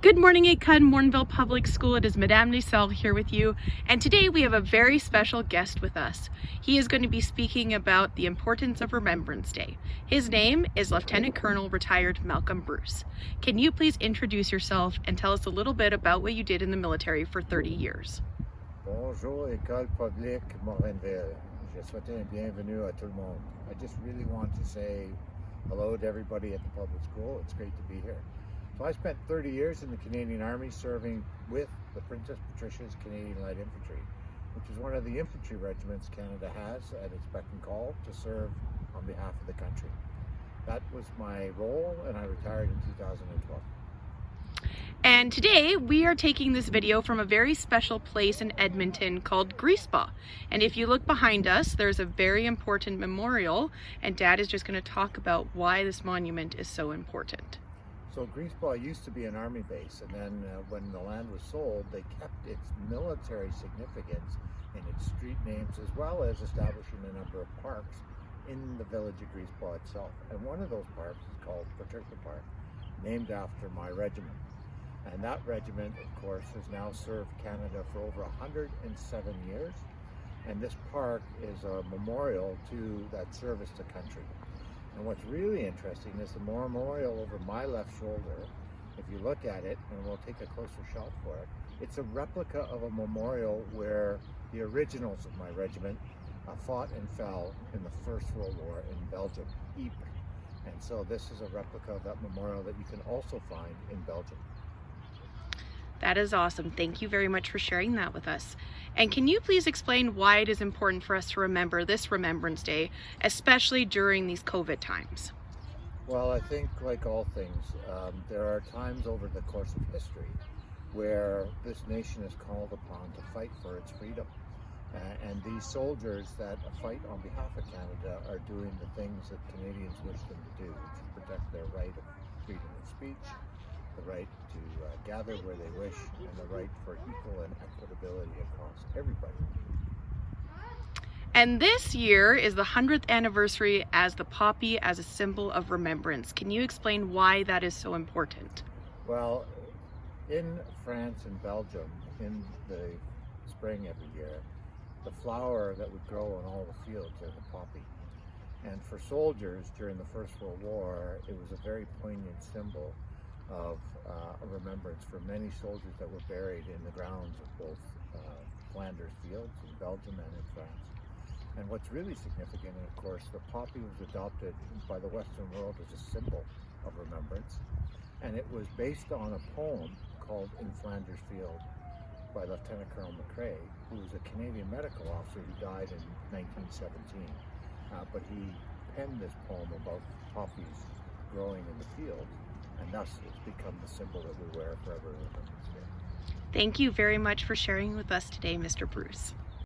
Good morning, École Morinville Public School. It is Madame LCol here with you, and today we have a very special guest with us. He is going to be speaking about the importance of Remembrance Day. His name is Lieutenant Colonel retired Malcolm Bruce. Can you please introduce yourself and tell us a little bit about what you did in the military for 30 years? Bonjour, École Publique Morinville. Je souhaite un bienvenue à tout le monde. I just really want to say hello to everybody at the public school. It's great to be here. So I spent 30 years in the Canadian Army serving with the Princess Patricia's Canadian Light Infantry, which is one of the infantry regiments Canada has at its beck and call to serve on behalf of the country. That was my role, and I retired in 2012. And today we are taking this video from a very special place in Edmonton called Greaspaw. And if you look behind us, there's a very important memorial, and Dad is just going to talk about why this monument is so important. So Greaspaw used to be an army base, and then when the land was sold, they kept its military significance in its street names, as well as establishing a number of parks in the village of Greaspaw itself. And one of those parks is called Patricia Park, named after my regiment. And that regiment, of course, has now served Canada for over 107 years. And this park is a memorial to that service to country. And what's really interesting is the memorial over my left shoulder. If you look at it, and we'll take a closer shot for it, it's a replica of a memorial where the originals of my regiment fought and fell in the First World War in Belgium, Ypres. And so this is a replica of that memorial that you can also find in Belgium. That is awesome. Thank you very much for sharing that with us. And can you please explain why it is important for us to remember this Remembrance Day, especially during these COVID times? Well, I think like all things, there are times over the course of history where this nation is called upon to fight for its freedom. And these soldiers that fight on behalf of Canada are doing the things that Canadians wish them to do, which is protect their right of freedom of speech, the right to gather where they wish, and the right for equal and equitability across everybody. And this year is the 100th anniversary as the poppy as a symbol of remembrance. Can you explain why that is so important? Well, in France and Belgium, in the spring every year, the flower that would grow on all the fields are the poppy. And for soldiers during the First World War, it was a very poignant symbol of a remembrance for many soldiers that were buried in the grounds of both Flanders fields in Belgium and in France. And what's really significant, of course, the poppy was adopted by the Western world as a symbol of remembrance. And it was based on a poem called In Flanders Field by Lieutenant Colonel McCrae, who was a Canadian medical officer who died in 1917. But he penned this poem about poppies growing in the field, and thus it's become the symbol that we wear forever. Thank you very much for sharing with us today, Mr. Bruce.